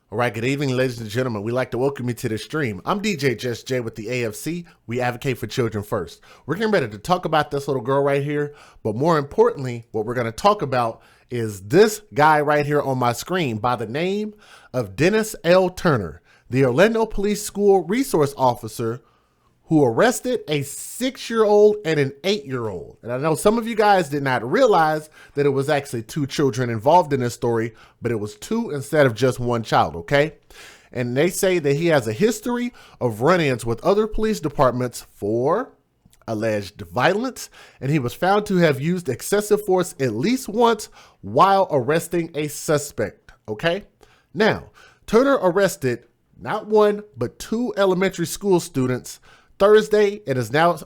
All right, good evening, ladies and gentlemen. We'd like to welcome you to the stream. I'm DJ Just J with the AFC. We advocate for children first. We're getting ready to talk about this little girl right here, but more importantly, what we're going to talk about is this guy right here on my screen by the name of Dennis L. Turner, the Orlando Police School Resource Officer who arrested a 6-year-old and an 8-year-old. And I know some of you guys did not realize that it was actually 2 children involved in this story, but it was 2 instead of just 1 child, okay? And they say that he has a history of run-ins with other police departments for alleged violence, and he was found to have used excessive force at least once while arresting a suspect, okay? Now, Turner arrested not 1, but 2 elementary school students Thursday and is now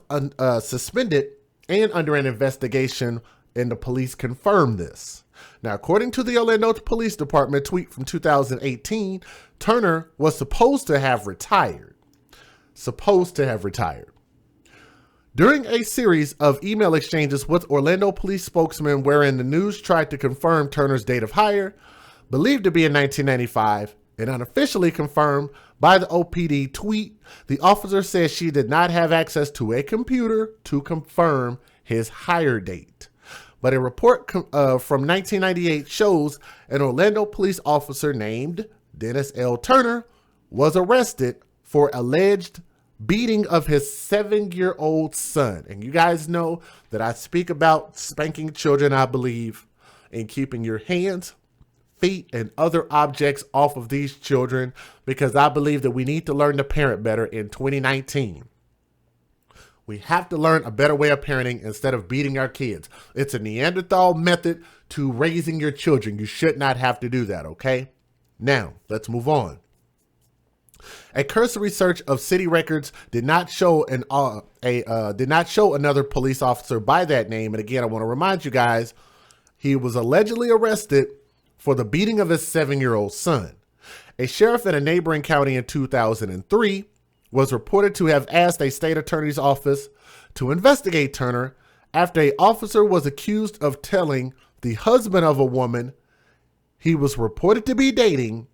suspended and under an investigation, and the police confirmed this. Now, according to the Orlando Police Department tweet from 2018, Turner was supposed to have retired. During a series of email exchanges with Orlando police spokesman wherein the news tried to confirm Turner's date of hire, believed to be in 1995, and unofficially confirmed by the OPD tweet, the officer says she did not have access to a computer to confirm his hire date. But a report from 1998 shows an Orlando police officer named Dennis L. Turner was arrested for alleged beating of his 7-year-old son. And you guys know that I speak about spanking children, I believe, and keeping your hands, feet, and other objects off of these children, because I believe that we need to learn to parent better in 2019. We have to learn a better way of parenting instead of beating our kids. It's a Neanderthal method to raising your children. You should not have to do that, okay? Now, let's move on. A cursory search of city records did not show another police officer by that name. And again, I want to remind you guys, he was allegedly arrested for the beating of his 7-year-old son. A sheriff in a neighboring county in 2003 was reported to have asked a state attorney's office to investigate Turner after an officer was accused of telling the husband of a woman he was reported to be dating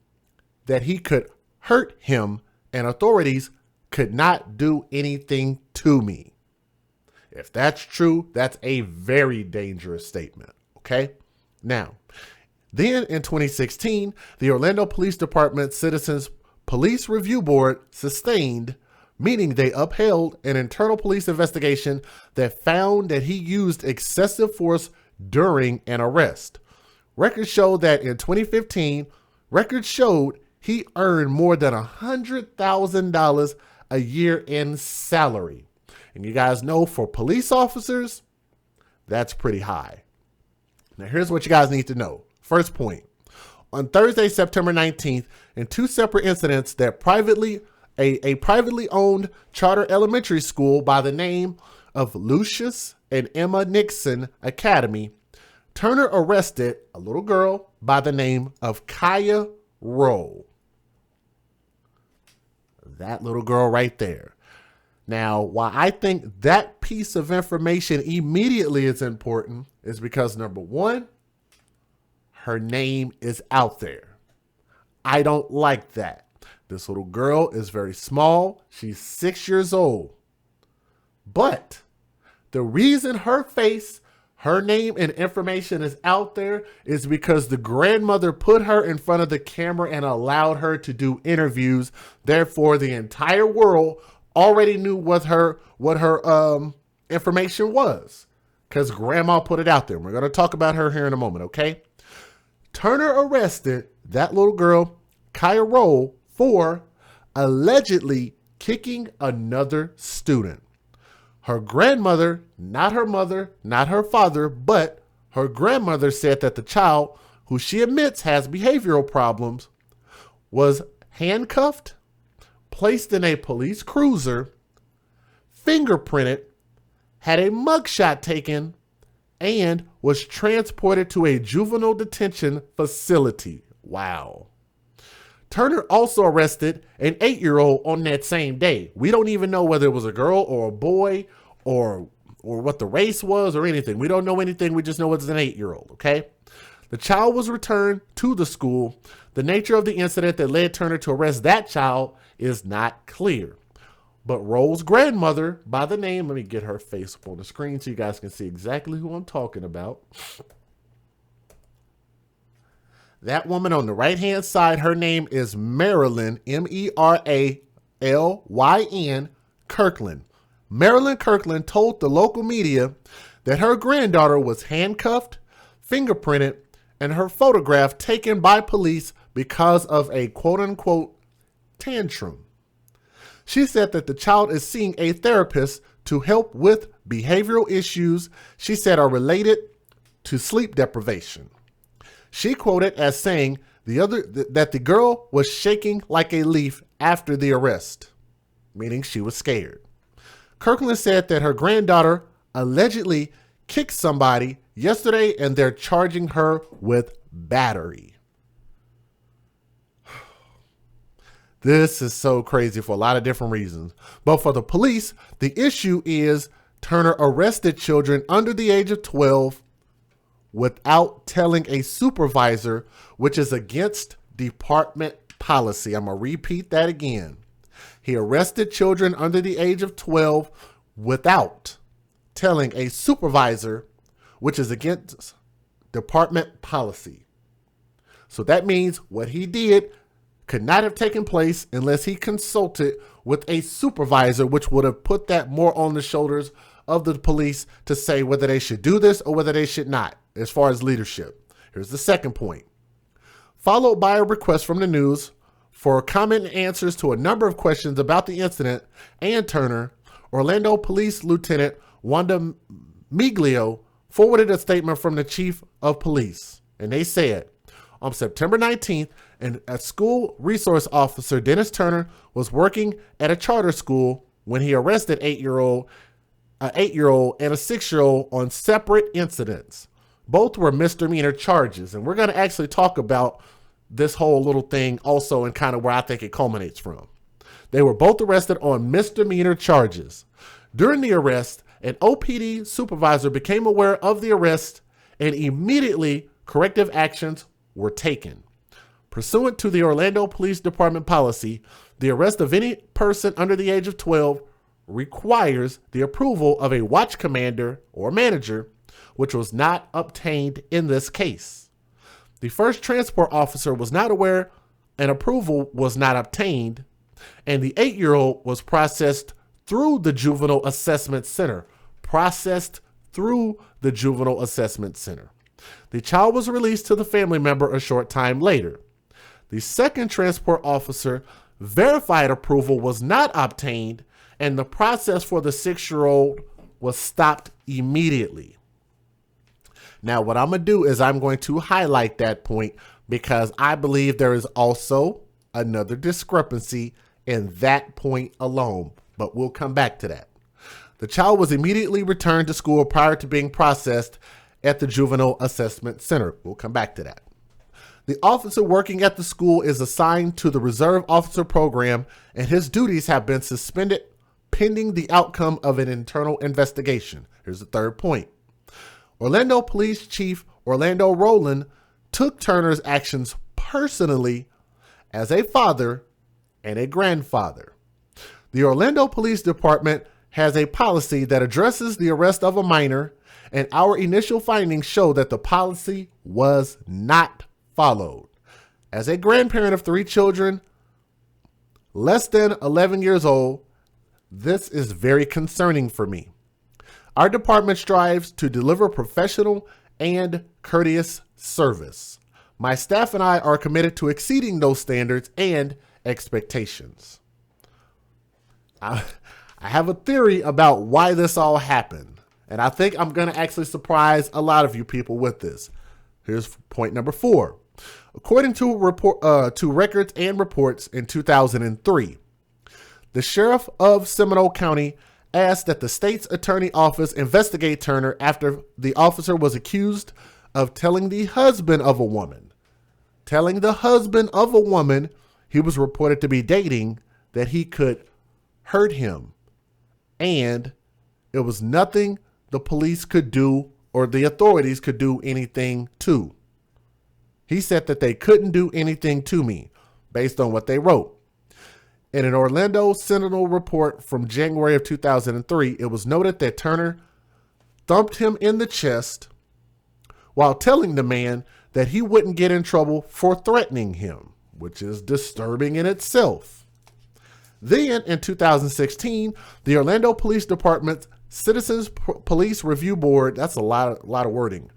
that he could hurt him and authorities could not do anything to me. If that's true, that's a very dangerous statement, okay? Now, then in 2016, the Orlando Police Department Citizens Police Review Board sustained, meaning they upheld an internal police investigation that found that he used excessive force during an arrest. Records show that in 2015, he earned more than $100,000 a year in salary. And you guys know for police officers, that's pretty high. Now here's what you guys need to know. First point, on Thursday, September 19th, in 2 separate incidents that a privately owned charter elementary school by the name of Lucius and Emma Nixon Academy, Turner arrested a little girl by the name of Kaya Rowe. That little girl right there. Now, why I think that piece of information immediately is important is because, number 1, her name is out there. I don't like that. This little girl is very small. She's 6 years old. But the reason her face, her name, and information is out there is because the grandmother put her in front of the camera and allowed her to do interviews. Therefore, the entire world already knew what her information was because grandma put it out there. We're going to talk about her here in a moment, okay? Turner arrested that little girl, Kaya Rowe, for allegedly kicking another student. Her grandmother, not her mother, not her father, but her grandmother said that the child, who she admits has behavioral problems, was handcuffed, placed in a police cruiser, fingerprinted, had a mugshot taken, and was transported to a juvenile detention facility. Wow. Turner also arrested an 8-year-old on that same day. We don't even know whether it was a girl or a boy or what the race was or anything. We don't know anything. We just know it's an 8-year-old, okay? The child was returned to the school. The nature of the incident that led Turner to arrest that child is not clear. But Roll's grandmother, by the name, let me get her face up on the screen so you guys can see exactly who I'm talking about. That woman on the right-hand side, her name is Marilyn, Meralyn Kirkland. Marilyn Kirkland told the local media that her granddaughter was handcuffed, fingerprinted, and her photograph taken by police because of a quote-unquote tantrum. She said that the child is seeing a therapist to help with behavioral issues she said are related to sleep deprivation. She quoted as saying that the girl was shaking like a leaf after the arrest, meaning she was scared. Kirkland said that her granddaughter allegedly kicked somebody yesterday and they're charging her with battery. This is so crazy for a lot of different reasons. But for the police, the issue is Turner arrested children under the age of 12 without telling a supervisor, which is against department policy. I'm going to repeat that again. He arrested children under the age of 12 without telling a supervisor, which is against department policy. So that means what he did could not have taken place unless he consulted with a supervisor, which would have put that more on the shoulders of the police to say whether they should do this or whether they should not, as far as leadership. Here's the second point. Followed by a request from the news for comment and answers to a number of questions about the incident and Turner, Orlando Police Lieutenant Wanda Miglio forwarded a statement from the chief of police. And they said, on September 19th, a school resource officer, Dennis Turner, was working at a charter school when he arrested an 8-year-old and a 6-year-old on separate incidents. Both were misdemeanor charges. And we're going to actually talk about this whole little thing also and kind of where I think it culminates from. They were both arrested on misdemeanor charges. During the arrest, an OPD supervisor became aware of the arrest and immediately corrective actions were taken. Pursuant to the Orlando Police Department policy, the arrest of any person under the age of 12 requires the approval of a watch commander or manager, which was not obtained in this case. The first transport officer was not aware and approval was not obtained, and the 8-year-old was processed through the Juvenile Assessment Center. The child was released to the family member a short time later. The second transport officer verified approval was not obtained, and the process for the 6-year-old was stopped immediately. Now, what I'm going to do is I'm going to highlight that point because I believe there is also another discrepancy in that point alone, but we'll come back to that. The child was immediately returned to school prior to being processed at the Juvenile Assessment Center. We'll come back to that. The officer working at the school is assigned to the Reserve Officer Program, and his duties have been suspended pending the outcome of an internal investigation. Here's the third point. Orlando Police Chief Orlando Rowland took Turner's actions personally as a father and a grandfather. The Orlando Police Department has a policy that addresses the arrest of a minor, and our initial findings show that the policy was not followed. As a grandparent of 3 children less than 11 years old, this is very concerning for me. Our department strives to deliver professional and courteous service. My staff and I are committed to exceeding those standards and expectations. I have a theory about why this all happened, and I think I'm going to actually surprise a lot of you people with this. Here's point number 4. According to records and reports in 2003, the sheriff of Seminole County asked that the state's attorney office investigate Turner after the officer was accused of telling the husband of a woman he was reported to be dating that he could hurt him. And it was nothing the police could do or the authorities could do anything to. He said that they couldn't do anything to me based on what they wrote. In an Orlando Sentinel report from January of 2003, it was noted that Turner thumped him in the chest while telling the man that he wouldn't get in trouble for threatening him, which is disturbing in itself. Then in 2016, the Orlando Police Department's Citizens Police Review Board, that's a lot of wording.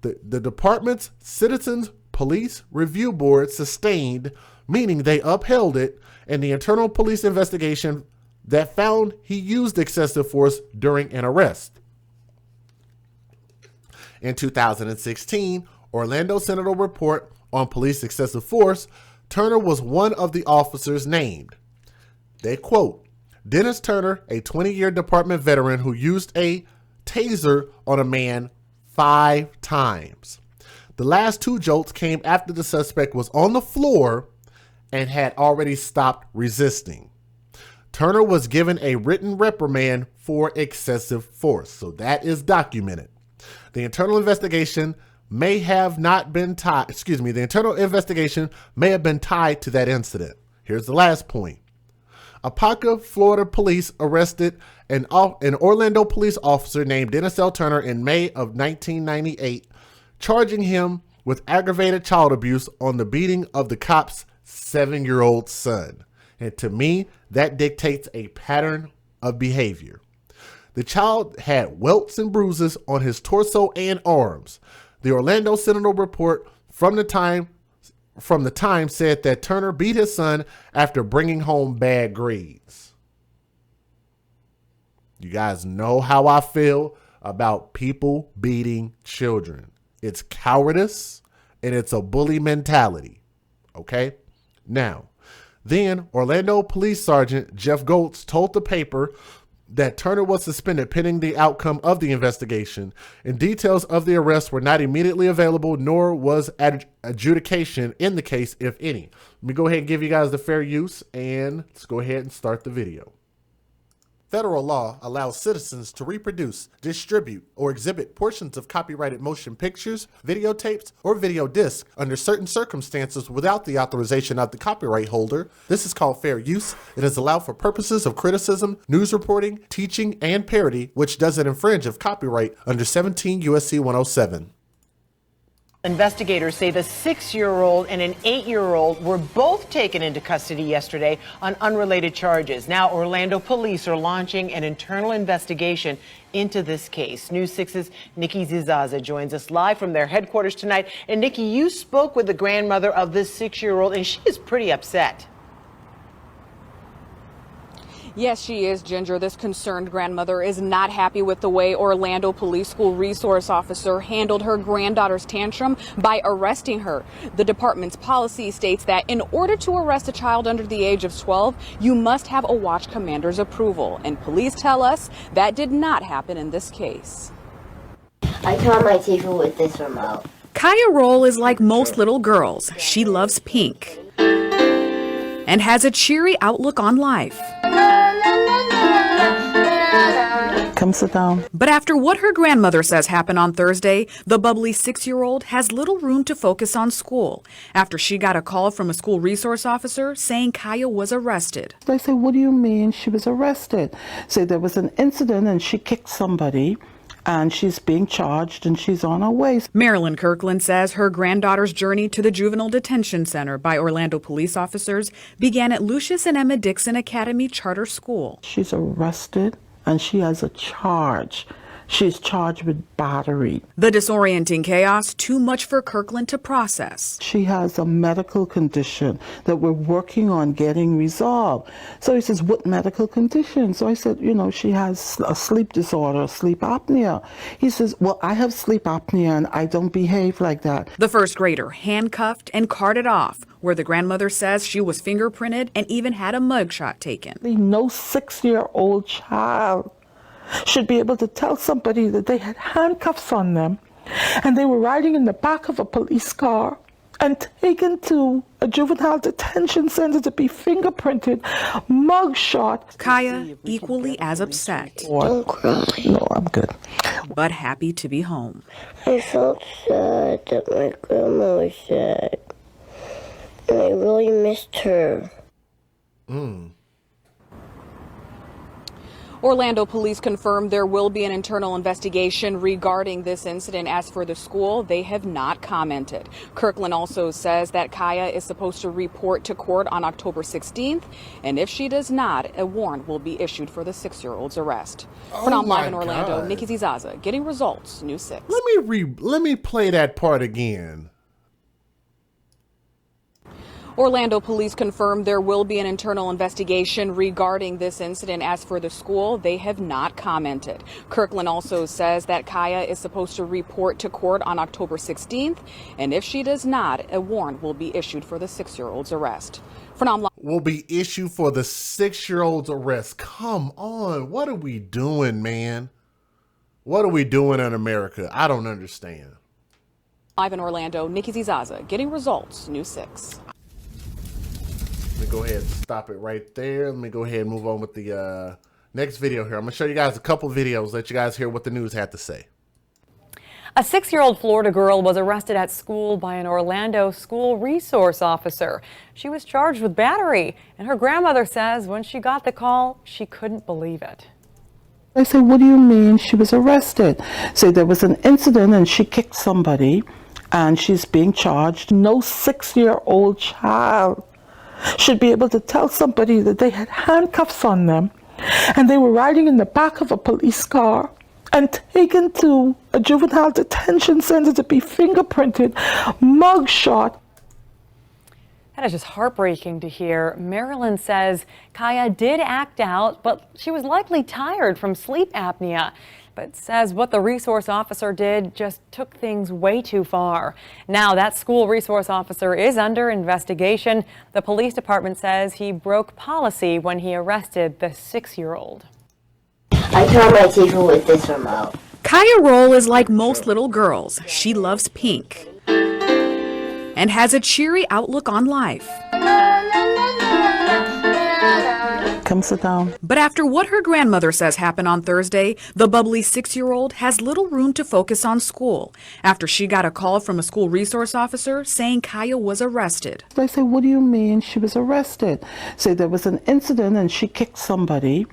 The department's Citizens Police Review Board sustained, meaning they upheld it, and the internal police investigation that found he used excessive force during an arrest. In 2016, Orlando Sentinel report on police excessive force, Turner was one of the officers named. They quote, Dennis Turner, a 20-year department veteran who used a taser on a man 5 times. The last 2 jolts came after the suspect was on the floor and had already stopped resisting. Turner was given a written reprimand for excessive force, so that is documented. The internal investigation may have been tied to that incident. Here's the last point. Apopka, Florida police arrested an Orlando police officer named Dennis L. Turner in May of 1998, charging him with aggravated child abuse on the beating of the cop's 7-year-old son. And to me, that dictates a pattern of behavior. The child had welts and bruises on his torso and arms. The Orlando Sentinel report from the time said that Turner beat his son after bringing home bad grades. You guys know how I feel about people beating children. It's cowardice and it's a bully mentality. Okay? Now, then Orlando Police Sergeant Jeff Goltz told the paper that Turner was suspended pending the outcome of the investigation, and details of the arrest were not immediately available, nor was adjudication in the case, if any. Let me go ahead and give you guys the fair use, and let's go ahead and start the video. Federal law allows citizens to reproduce, distribute, or exhibit portions of copyrighted motion pictures, videotapes, or video discs under certain circumstances without the authorization of the copyright holder. This is called fair use. It is allowed for purposes of criticism, news reporting, teaching, and parody, which doesn't infringe of copyright under 17 U.S.C. 107. Investigators say the 6-year-old and an 8-year-old were both taken into custody yesterday on unrelated charges. Now, Orlando police are launching an internal investigation into this case. News 6's Nikki Zizaza joins us live from their headquarters tonight. And Nikki, you spoke with the grandmother of this 6-year-old, and she is pretty upset. Yes, she is, Ginger. This concerned grandmother is not happy with the way Orlando Police School resource officer handled her granddaughter's tantrum by arresting her. The department's policy states that in order to arrest a child under the age of 12, you must have a watch commander's approval. And police tell us that did not happen in this case. I turn my TV with this remote. Kaya Roll is like most little girls. She loves pink and has a cheery outlook on life. Come sit down. But after what her grandmother says happened on Thursday, the bubbly 6-year-old has little room to focus on school after she got a call from a school resource officer saying Kaya was arrested. I said, what do you mean she was arrested? Say there was an incident and she kicked somebody and she's being charged and she's on her way. Marilyn Kirkland says her granddaughter's journey to the Juvenile Detention Center by Orlando police officers began at Lucius and Emma Dixon Academy Charter School. She's arrested and she has a charge. She's charged with battery. The disorienting chaos, too much for Kirkland to process. She has a medical condition that we're working on getting resolved. So he says, what medical condition? So I said, you know, she has a sleep disorder, sleep apnea. He says, well, I have sleep apnea and I don't behave like that. The first grader handcuffed and carted off, where the grandmother says she was fingerprinted and even had a mugshot taken. No 6-year-old child should be able to tell somebody that they had handcuffs on them and they were riding in the back of a police car and taken to a juvenile detention center to be fingerprinted, mugshot. Kaya equally as upset. No, I'm good. but happy to be home. I felt sad that my grandma was sad. And I really missed her. Orlando police confirmed there will be an internal investigation regarding this incident. As for the school, they have not commented. Kirkland also says that Kaya is supposed to report to court on October 16th, and if she does not, a warrant will be issued for the 6-year-old's arrest. For now, live in Orlando, God. Nikki Zizaza, Getting Results, News 6. Let me play that part again. Orlando police confirmed there will be an internal investigation regarding this incident. As for the school, they have not commented. Kirkland also says that Kaya is supposed to report to court on October 16th, and if she does not, a warrant will be issued for the 6-year-old's arrest. For now, Will be issued for the 6-year-old's arrest. Come on. What are we doing, man? What are we doing in America? I don't understand. live in Orlando, Nikki Zizaza, Getting Results, News 6. Let me go ahead and stop it right there. Let me go ahead and move on with the next video here. I'm going to show you guys a couple videos, let you guys hear what the news had to say. A 6-year-old Florida girl was arrested at school by an Orlando school resource officer. She was charged with battery, and her grandmother says when she got the call, she couldn't believe it. I said, what do you mean she was arrested? Say there was an incident and she kicked somebody and she's being charged. No 6-year-old child should be able to tell somebody that they had handcuffs on them and they were riding in the back of a police car and taken to a juvenile detention center to be fingerprinted, mugshot. That is just heartbreaking to hear. Marilyn says Kaya did act out, but she was likely tired from sleep apnea. But says what the resource officer did just took things way too far. Now that school resource officer is under investigation. The police department says he broke policy when he arrested the 6-year-old. I turn my TV with this remote. Kaya Roll is like most little girls. She loves pink and has a cheery outlook on life. Come sit down. But after what her grandmother says happened on Thursday, the bubbly 6-year-old has little room to focus on school after she got a call from a school resource officer saying Kaya was arrested. I said, what do you mean she was arrested? Say there was an incident and she kicked somebody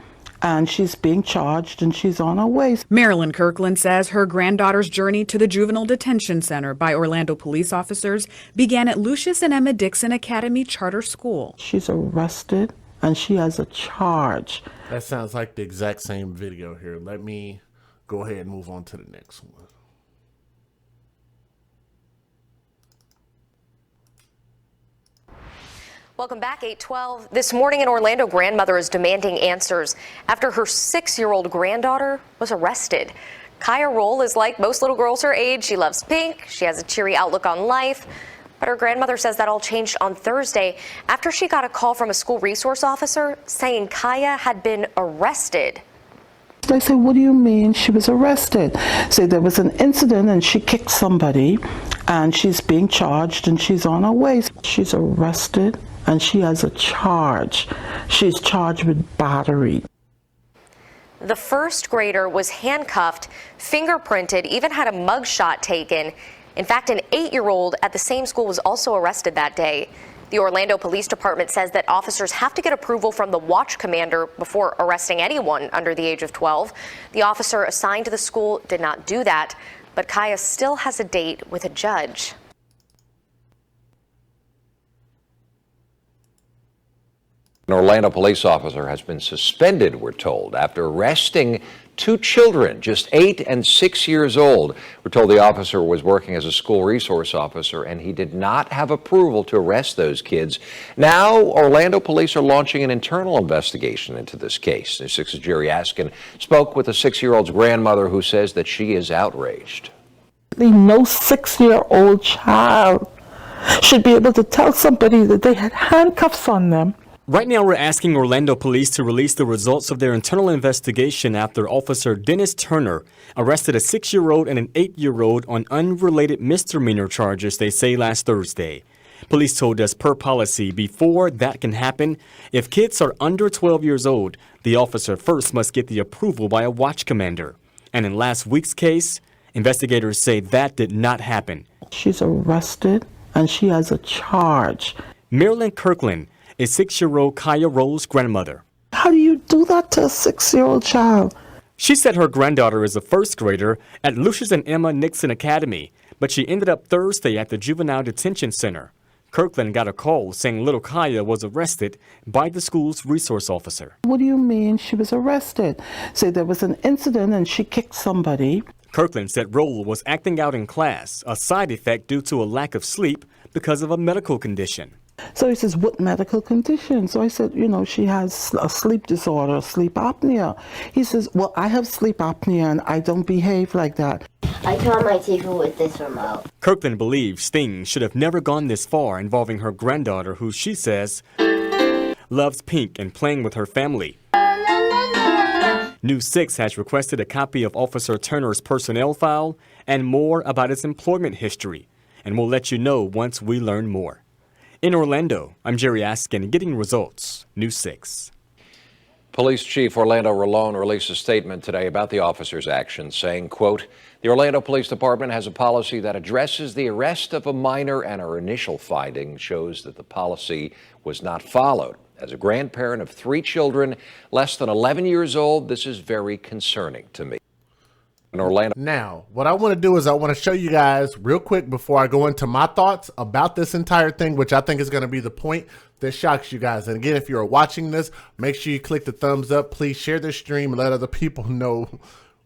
and she's being charged and she's on her way. Marilyn Kirkland says her granddaughter's journey to the Juvenile Detention Center by Orlando police officers began at Lucius and Emma Dixon Academy Charter School. She's arrested and she has a charge. That sounds like the exact same video here. Let me go ahead and move on to the next one. Welcome back, 8:12. This morning, an Orlando grandmother is demanding answers after her 6-year-old granddaughter was arrested. Kaya Roll is like most little girls her age. She loves pink. She has a cheery outlook on life. But her grandmother says that all changed on Thursday after she got a call from a school resource officer saying Kaya had been arrested. I said, what do you mean she was arrested? Say there was an incident and she kicked somebody and she's being charged and she's on her way. She's arrested and she has a charge. She's charged with battery. The first grader was handcuffed, fingerprinted, even had a mugshot taken. In fact, an 8-year-old at the same school was also arrested that day. The Orlando Police Department says that officers have to get approval from the watch commander before arresting anyone under the age of 12. The officer assigned to the school did not do that, but Kaya still has a date with a judge. An Orlando police officer has been suspended, we're told, after arresting 2 children, just 8 and 6 years old. We're told the officer was working as a school resource officer and he did not have approval to arrest those kids. Now, Orlando police are launching an internal investigation into this case. News 6's Jerry Askin spoke with a 6-year-old's grandmother who says that she is outraged. No 6-year-old child should be able to tell somebody that they had handcuffs on them. Right now, we're asking Orlando police to release the results of their internal investigation after Officer Dennis Turner arrested a 6-year-old and an 8-year-old on unrelated misdemeanor charges, they say, last Thursday. Police told us per policy, before that can happen, if kids are under 12 years old, the officer first must get the approval by a watch commander. And in last week's case, investigators say that did not happen. She's arrested and she has a charge. Marilyn Kirkland is 6-year-old Kaya Roll's grandmother. How do you do that to a 6-year-old child? She said her granddaughter is a first grader at Lucius and Emma Nixon Academy, but she ended up Thursday at the Juvenile Detention Center. Kirkland got a call saying little Kaya was arrested by the school's resource officer. What do you mean she was arrested? Say there was an incident and she kicked somebody. Kirkland said Roll was acting out in class, a side effect due to a lack of sleep because of a medical condition. So he says, what medical condition? So I said, you know, she has a sleep disorder, sleep apnea. He says, well, I have sleep apnea and I don't behave like that. I turn my TV with this remote. Kirkland believes things should have never gone this far involving her granddaughter, who she says loves pink and playing with her family. News 6 has requested a copy of Officer Turner's personnel file and more about his employment history, and we'll let you know once we learn more. In Orlando, I'm Jerry Askin, getting results, News 6. Police Chief Orlando Rolón released a statement today about the officer's actions, saying, quote, the Orlando Police Department has a policy that addresses the arrest of a minor, and our initial finding shows that the policy was not followed. As a grandparent of 3 children less than 11 years old, this is very concerning to me. In Orlando. Now, what I want to do is I want to show you guys real quick before I go into my thoughts about this entire thing, which I think is going to be the point that shocks you guys. And again, if you're watching this, make sure you click the thumbs up. Please share this stream and let other people know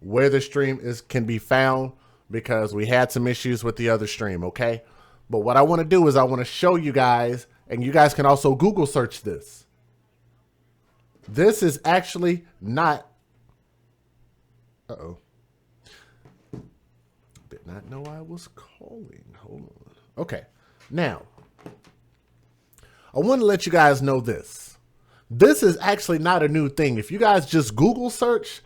where the stream can be found, because we had some issues with the other stream, okay? But what I want to do is I want to show you guys, and you guys can also Google search this. This is actually not... Uh-oh. Did not know I was calling. Hold on. Okay. Now, I want to let you guys know this. This is actually not a new thing. If you guys just Google search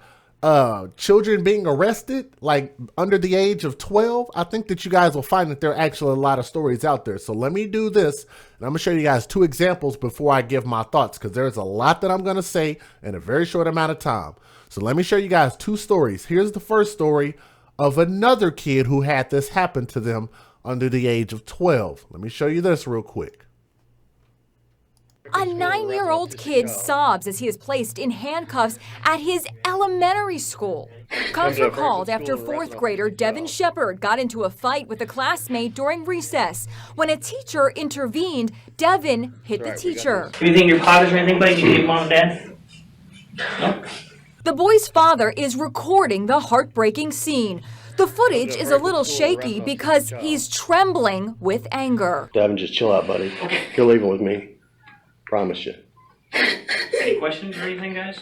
children being arrested, like under the age of 12, I think that you guys will find that there are actually a lot of stories out there. So let me do this, and I'm going to show you guys 2 examples before I give my thoughts, because there's a lot that I'm going to say in a very short amount of time. So let me show you guys 2 stories. Here's the first story of another kid who had this happen to them under the age of 12. Let me show you this real quick. A 9-year-old kid sobs as he is placed in handcuffs at his elementary school. Cops were called after 4th grader Devin Shepard got into a fight with a classmate during recess. When a teacher intervened, Devin hit the teacher. Anything in your pockets or anything, buddy? You need mom and dad? No? The boy's father is recording the heartbreaking scene. The footage is a little shaky because he's trembling with anger. Devin, just chill out, buddy. You're leaving with me. Promise you. Any questions or anything, guys?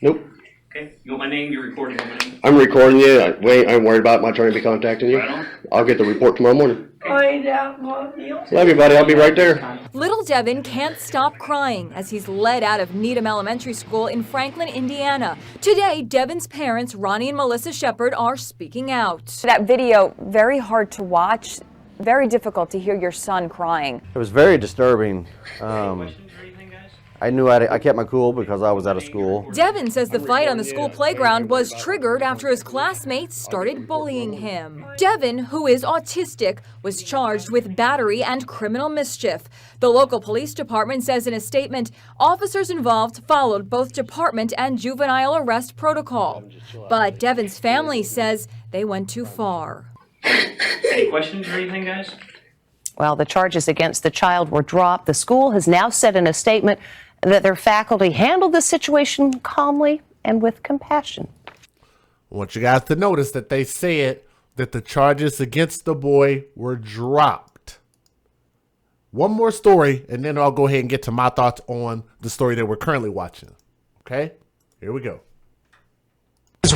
Nope. Okay. You want my name? You're recording my name. I'm recording you. I ain't worried about my attorney be contacting you. Right on. I'll get the report tomorrow morning. Love you, buddy. I'll be right there. Little Devin can't stop crying as he's led out of Needham Elementary School in Franklin, Indiana. Today, Devin's parents, Ronnie and Melissa Shepard, are speaking out. That video, very hard to watch, very difficult to hear your son crying. It was very disturbing. I knew I kept my cool because I was out of school. Devin says the fight on the school playground was triggered after his classmates started bullying him. Devin, who is autistic, was charged with battery and criminal mischief. The local police department says in a statement, officers involved followed both department and juvenile arrest protocol. But Devin's family says they went too far. Any questions or anything, guys? Well, the charges against the child were dropped. The school has now said in a statement that their faculty handled the situation calmly and with compassion. I want you guys to notice that they said that the charges against the boy were dropped. One more story, and then I'll go ahead and get to my thoughts on the story that we're currently watching. Okay, here we go.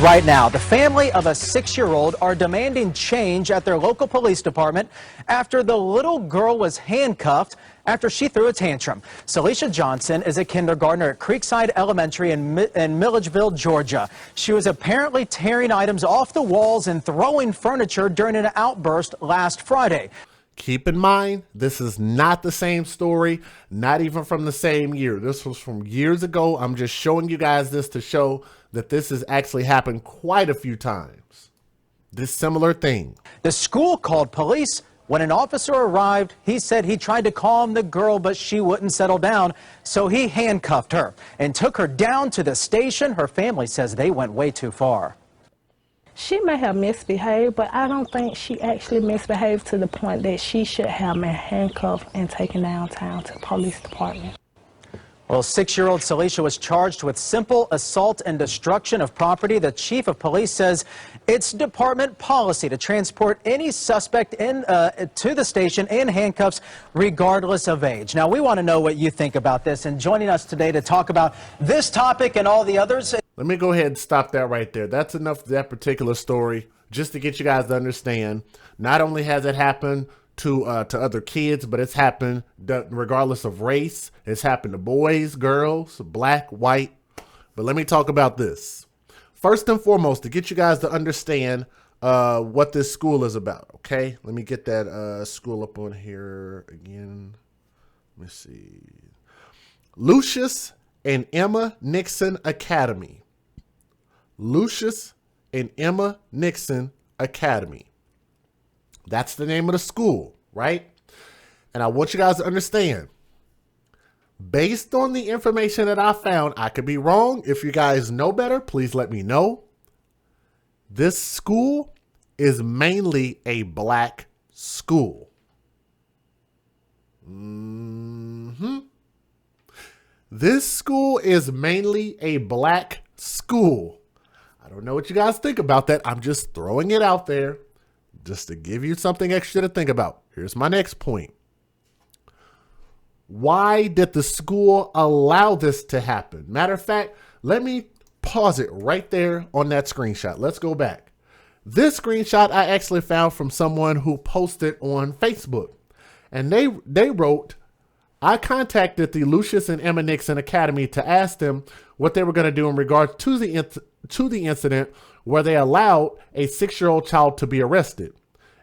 Right now, the family of a 6-year-old are demanding change at their local police department after the little girl was handcuffed after she threw a tantrum. Celicia Johnson is a kindergartner at Creekside Elementary in Milledgeville, Georgia. She was apparently tearing items off the walls and throwing furniture during an outburst last Friday. Keep in mind, this is not the same story, not even from the same year. This was from years ago. I'm just showing you guys this to show that this has actually happened quite a few times. This similar thing. The school called police. When an officer arrived, he said he tried to calm the girl, but she wouldn't settle down. So he handcuffed her and took her down to the station. Her family says they went way too far. She may have misbehaved, but I don't think she actually misbehaved to the point that she should have been handcuffed and taken downtown to the police department. Well, 6-year-old Celicia was charged with simple assault and destruction of property. The chief of police says it's department policy to transport any suspect to the station in handcuffs, regardless of age. Now, we want to know what you think about this. And joining us today to talk about this topic and all the others. Let me go ahead and stop that right there. That's enough of that particular story, just to get you guys to understand. Not only has it happened to other kids, but it's happened regardless of race. It's happened to boys, girls, black, white. But let me talk about this. First and foremost, to get you guys to understand what this school is about, okay? Let me get that school up on here again. Let me see. Lucius and Emma Nixon Academy. Lucius and Emma Nixon Academy. That's the name of the school, right? And I want you guys to understand, based on the information that I found, I could be wrong. If you guys know better, please let me know. This school is mainly a black school. This school is mainly a black school. I don't know what you guys think about that. I'm just throwing it out there just to give you something extra to think about. Here's my next point. Why did the school allow this to happen? Matter of fact, let me pause it right there on that screenshot. Let's go back. This screenshot I actually found from someone who posted on Facebook. And they wrote, I contacted the Lucius and Emma Nixon Academy to ask them what they were going to do in regards to the incident where they allowed a 6-year-old child to be arrested.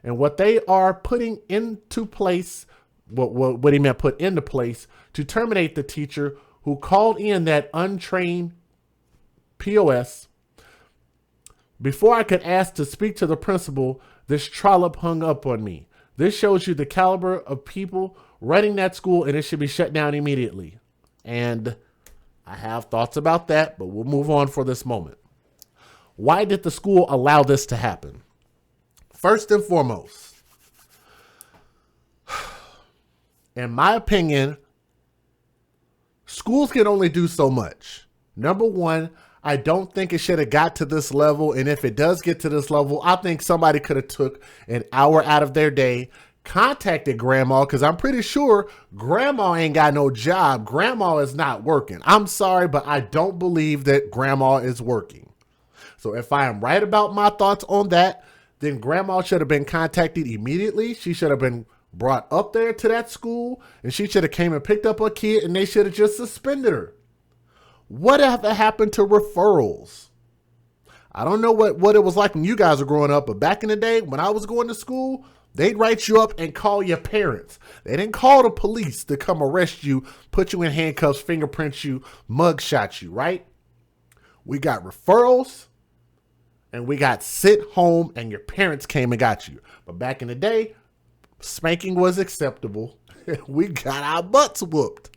And what they are putting into place, what he meant put into place, to terminate the teacher who called in that untrained POS. Before I could ask to speak to the principal, this trollop hung up on me. This shows you the caliber of people running that school, and it should be shut down immediately. And I have thoughts about that, but we'll move on for this moment. Why did the school allow this to happen? First and foremost, in my opinion, schools can only do so much. Number one, I don't think it should have got to this level. And if it does get to this level, I think somebody could have took an hour out of their day, contacted grandma, because I'm pretty sure grandma ain't got no job. Grandma is not working. I'm sorry, but I don't believe that grandma is working. So if I am right about my thoughts on that, then grandma should have been contacted immediately. She should have been brought up there to that school, and she should have came and picked up her kid, and they should have just suspended her. Whatever happened to referrals? I don't know what it was like when you guys were growing up, but back in the day when I was going to school, they'd write you up and call your parents. They didn't call the police to come arrest you, put you in handcuffs, fingerprint you, mugshot you, right? We got referrals, and we got sit home, and your parents came and got you. But back in the day, spanking was acceptable. We got our butts whooped,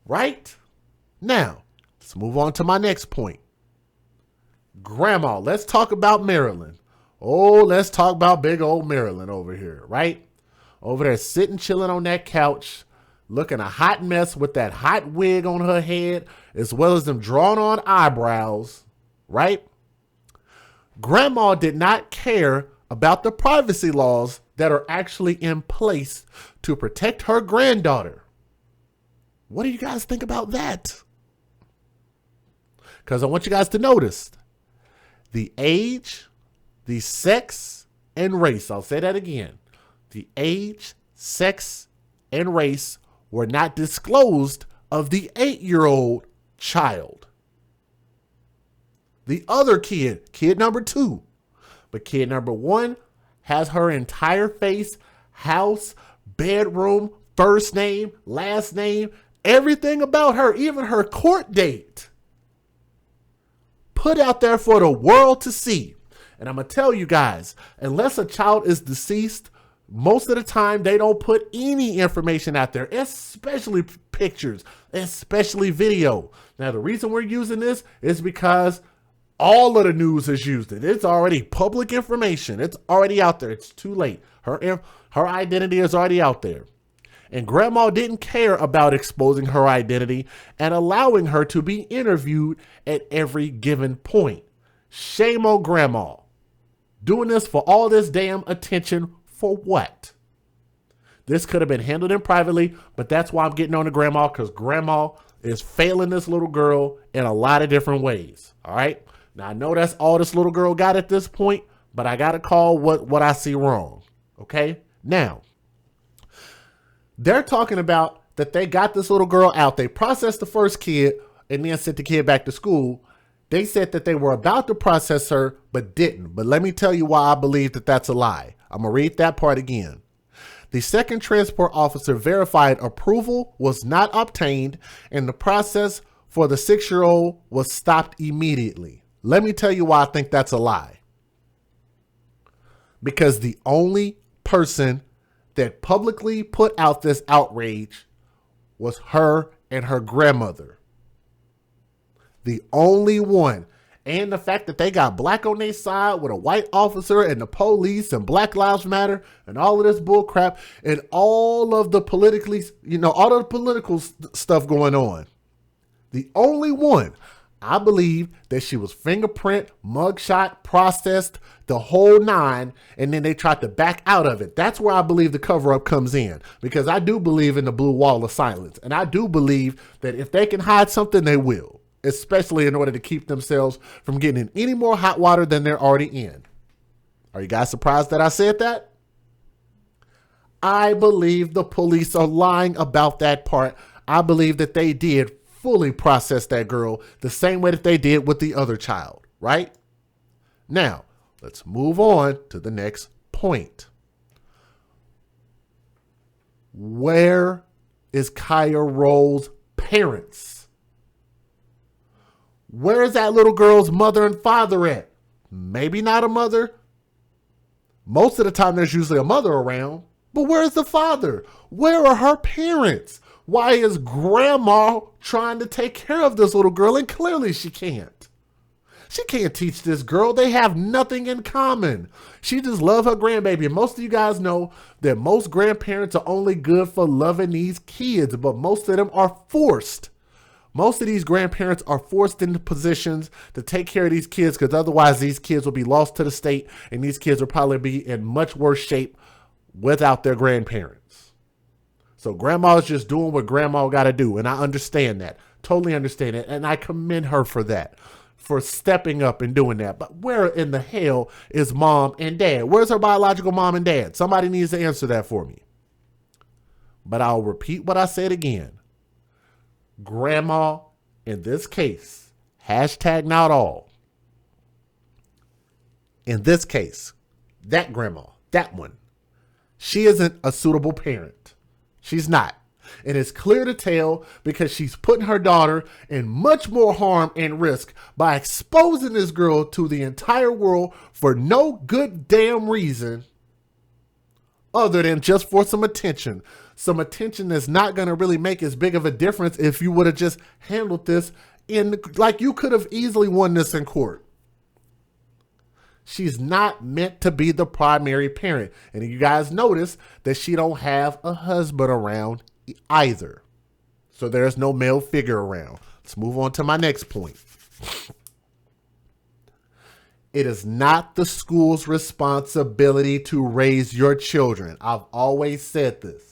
right? Now, let's move on to my next point. Grandma, let's talk about Maryland. Oh, let's talk about big old Maryland over here, right? Over there sitting, chilling on that couch, looking a hot mess with that hot wig on her head, as well as them drawn on eyebrows, right? Grandma did not care about the privacy laws that are actually in place to protect her granddaughter. What do you guys think about that? Because I want you guys to notice the age, the sex, and race. I'll say that again. The age, sex, and race were not disclosed of the 8-year-old child. The other kid number 2. But kid number 1 has her entire face house, bedroom, first name, last name, everything about her, even her court date, put out there for the world to see. And I'm going to tell you guys, unless a child is deceased, most of the time they don't put any information out there, especially pictures, especially video. Now, the reason we're using this is because all of the news has used it. It's already public information. It's already out there. It's too late. Her identity is already out there. And grandma didn't care about exposing her identity and allowing her to be interviewed at every given point. Shame on grandma. Doing this for all this damn attention for what? This could have been handled in privately, but that's why I'm getting on to grandma, because grandma is failing this little girl in a lot of different ways. All right. Now, I know that's all this little girl got at this point, but I got to call what I see wrong. Okay. Now, they're talking about that they got this little girl out. They processed the first kid and then sent the kid back to school. They said that they were about to process her, but didn't. But let me tell you why I believe that that's a lie. I'm going to read that part again. The second transport officer verified approval was not obtained, and the process for the 6-year-old was stopped immediately. Let me tell you why I think that's a lie. Because the only person that publicly put out this outrage was her and her grandmother. The only one. And the fact that they got black on their side with a white officer and the police and Black Lives Matter and all of this bull crap and all of the politically, all of the political stuff going on. The only one. I believe that she was fingerprint, mugshot, processed, the whole nine, and then they tried to back out of it. That's where I believe the cover-up comes in, because I do believe in the blue wall of silence, and I do believe that if they can hide something, they will, especially in order to keep themselves from getting in any more hot water than they're already in. Are you guys surprised that I said that? I believe the police are lying about that part. I believe that they did fully process that girl the same way that they did with the other child, right? Now, let's move on to the next point. Where is Kaya Roll's parents? Where is that little girl's mother and father at? Maybe not a mother. Most of the time there's usually a mother around, but where's the father? Where are her parents? Why is grandma trying to take care of this little girl? And clearly she can't. She can't teach this girl. They have nothing in common. She just loves her grandbaby. And most of you guys know that most grandparents are only good for loving these kids, but most of them are forced. Most of these grandparents are forced into positions to take care of these kids, because otherwise these kids will be lost to the state, and these kids will probably be in much worse shape without their grandparents. So grandma's just doing what grandma got to do. And I understand that. Totally understand it. And I commend her for that, for stepping up and doing that. But where in the hell is mom and dad? Where's her biological mom and dad? Somebody needs to answer that for me. But I'll repeat what I said again. Grandma, in this case, hashtag not all. In this case, that grandma, that one, she isn't a suitable parent. She's not. And it's clear to tell, because she's putting her daughter in much more harm and risk by exposing this girl to the entire world for no good damn reason other than just for some attention. Some attention that's not going to really make as big of a difference if you would have just handled this like you could have easily won this in court. She's not meant to be the primary parent. And you guys notice that she don't have a husband around either. So there's no male figure around. Let's move on to my next point. It is not the school's responsibility to raise your children. I've always said this.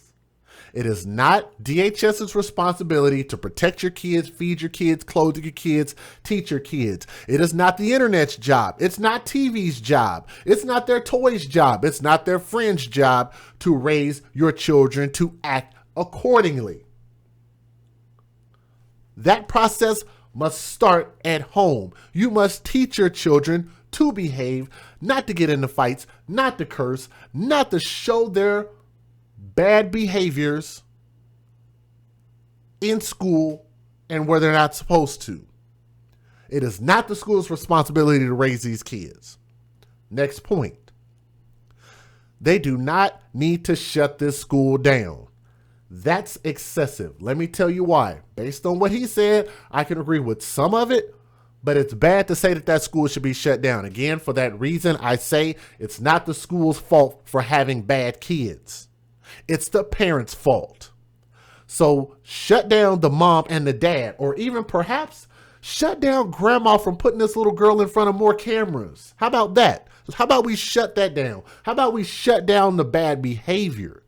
It is not DHS's responsibility to protect your kids, feed your kids, clothe your kids, teach your kids. It is not the internet's job. It's not TV's job. It's not their toys' job. It's not their friends' job to raise your children to act accordingly. That process must start at home. You must teach your children to behave, not to get into fights, not to curse, not to show their bad behaviors in school and where they're not supposed to. It is not the school's responsibility to raise these kids. Next point. They do not need to shut this school down. That's excessive. Let me tell you why. Based on what he said, I can agree with some of it, but it's bad to say that that school should be shut down. Again, for that reason, I say it's not the school's fault for having bad kids. It's the parents' fault. So shut down the mom and the dad, or even perhaps shut down grandma from putting this little girl in front of more cameras. How about that? How about we shut that down? How about we shut down the bad behavior?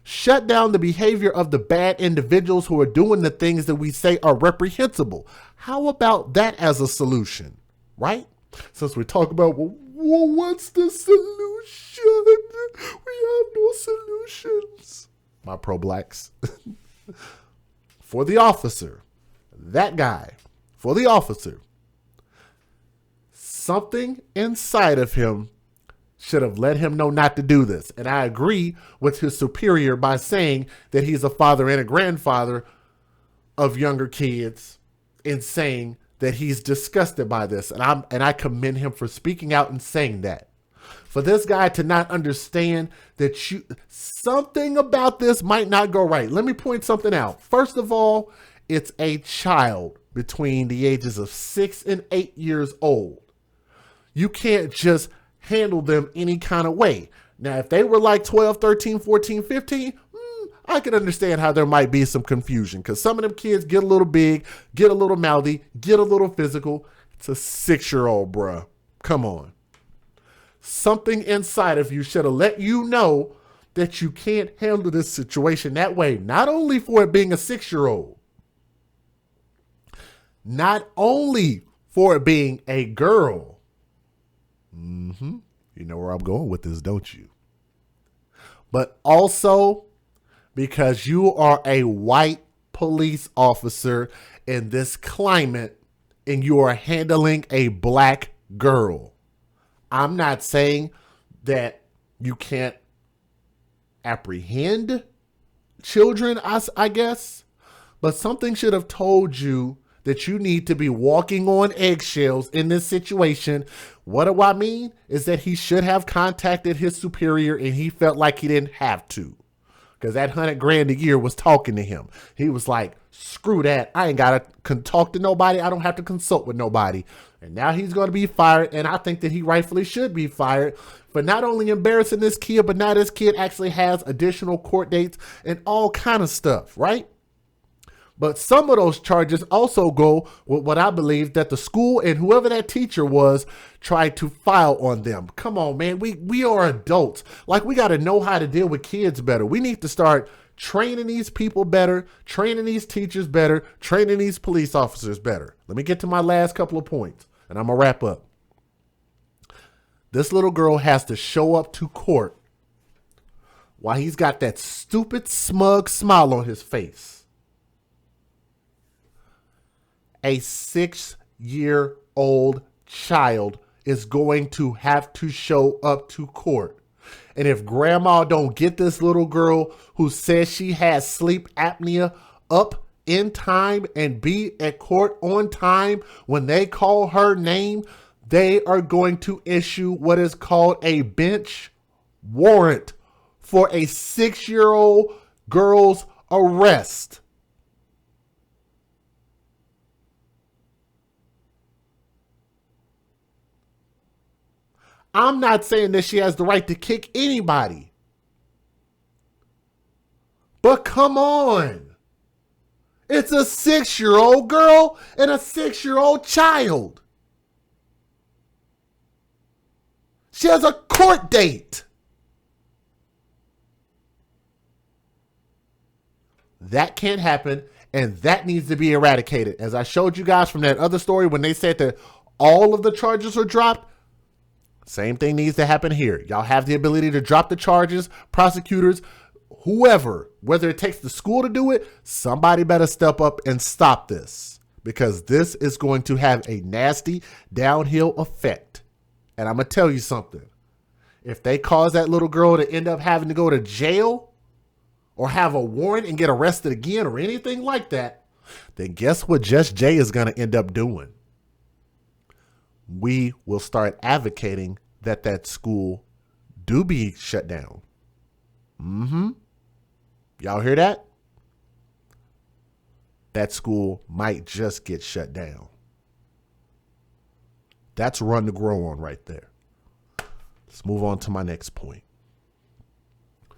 Shut down the behavior of the bad individuals who are doing the things that we say are reprehensible. How about that as a solution, right? Since we talk about, well, what's the solution? We have no solutions. My pro-blacks. For the officer, that guy, for the officer, something inside of him should have let him know not to do this. And I agree with his superior by saying that he's a father and a grandfather of younger kids in saying that he's disgusted by this. And I commend him for speaking out and saying that. For this guy to not understand that something about this might not go right. Let me point something out. First of all, it's a child between the ages of 6 and 8 years old. You can't just handle them any kind of way. Now, if they were like 12, 13, 14, 15, I can understand how there might be some confusion because some of them kids get a little big, get a little mouthy, get a little physical. It's a 6-year-old, bruh. Come on. Something inside of you should have let you know that you can't handle this situation that way. Not only for it being a 6-year-old, not only for it being a girl. You know where I'm going with this, don't you? But also because you are a white police officer in this climate and you are handling a black girl. I'm not saying that you can't apprehend children, I guess, but something should have told you that you need to be walking on eggshells in this situation. What do I mean? Is that he should have contacted his superior and he felt like he didn't have to. Because that $100,000 a year was talking to him. He was like, screw that. I ain't got to talk to nobody. I don't have to consult with nobody. And now he's going to be fired. And I think that he rightfully should be fired for not only embarrassing this kid, but now this kid actually has additional court dates and all kind of stuff, right? But some of those charges also go with what I believe that the school and whoever that teacher was tried to file on them. Come on, man. We are adults. Like, we got to know how to deal with kids better. We need to start training these people better, training these teachers better, training these police officers better. Let me get to my last couple of points, and I'm going to wrap up. This little girl has to show up to court while he's got that stupid, smug smile on his face. A 6-year-old child is going to have to show up to court. And if grandma don't get this little girl who says she has sleep apnea up in time and be at court on time when they call her name, they are going to issue what is called a bench warrant for a 6-year-old girl's arrest. I'm not saying that she has the right to kick anybody. But come on. It's a 6-year-old girl and a 6-year-old child. She has a court date. That can't happen, and that needs to be eradicated. As I showed you guys from that other story when they said that all of the charges were dropped, same thing needs to happen here. Y'all have the ability to drop the charges, prosecutors, whoever, whether it takes the school to do it, somebody better step up and stop this because this is going to have a nasty downhill effect. And I'm going to tell you something. If they cause that little girl to end up having to go to jail or have a warrant and get arrested again or anything like that, then guess what Just Jay is going to end up doing? We will start advocating that that school do be shut down. Y'all hear that? That school might just get shut down. That's run to grow on right there. Let's move on to my next point. I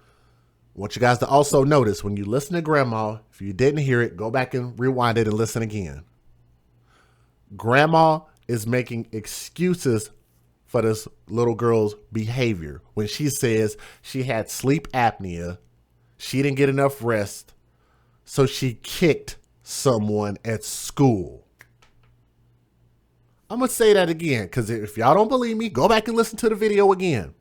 want you guys to also notice when you listen to Grandma, if you didn't hear it, go back and rewind it and listen again. Grandma is making excuses for this little girl's behavior when she says she had sleep apnea, she didn't get enough rest, so she kicked someone at school. I'm going to say that again, because if y'all don't believe me, go back and listen to the video again.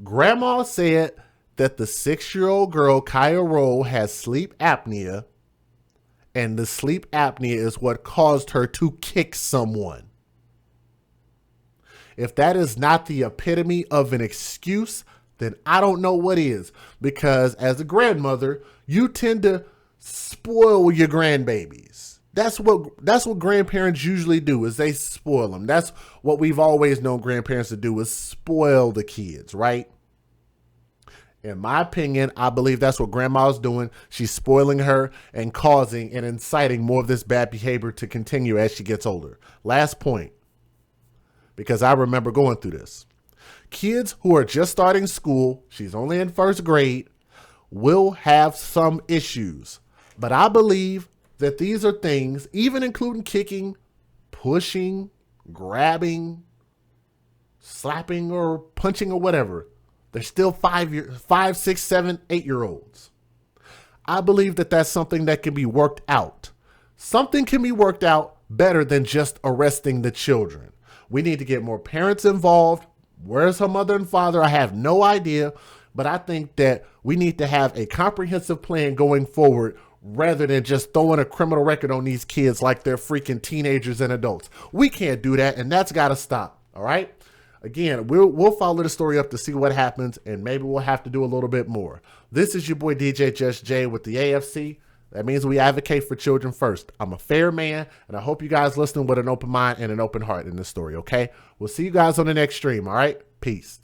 Grandma said that the 6-year-old girl, Kaya Roll, has sleep apnea, and the sleep apnea is what caused her to kick someone. If that is not the epitome of an excuse, then I don't know what is. Because as a grandmother, you tend to spoil your grandbabies. That's what grandparents usually do, is they spoil them. That's what we've always known grandparents to do, is spoil the kids, right? In my opinion, I believe that's what grandma's doing. She's spoiling her and causing and inciting more of this bad behavior to continue as she gets older. Last point, because I remember going through this. Kids who are just starting school, she's only in 1st grade, will have some issues. But I believe that these are things, even including kicking, pushing, grabbing, slapping or punching or whatever, they're still 5, 6, 7, 8-year-olds. I believe that that's something that can be worked out. Something can be worked out better than just arresting the children. We need to get more parents involved. Where's her mother and father? I have no idea. But I think that we need to have a comprehensive plan going forward rather than just throwing a criminal record on these kids like they're freaking teenagers and adults. We can't do that, and that's got to stop, all right? Again, we'll follow the story up to see what happens, and maybe we'll have to do a little bit more. This is your boy DJ Just Jay with the AFC. That means we advocate for children first. I'm a fair man, and I hope you guys listen with an open mind and an open heart in this story, okay? We'll see you guys on the next stream, all right? Peace.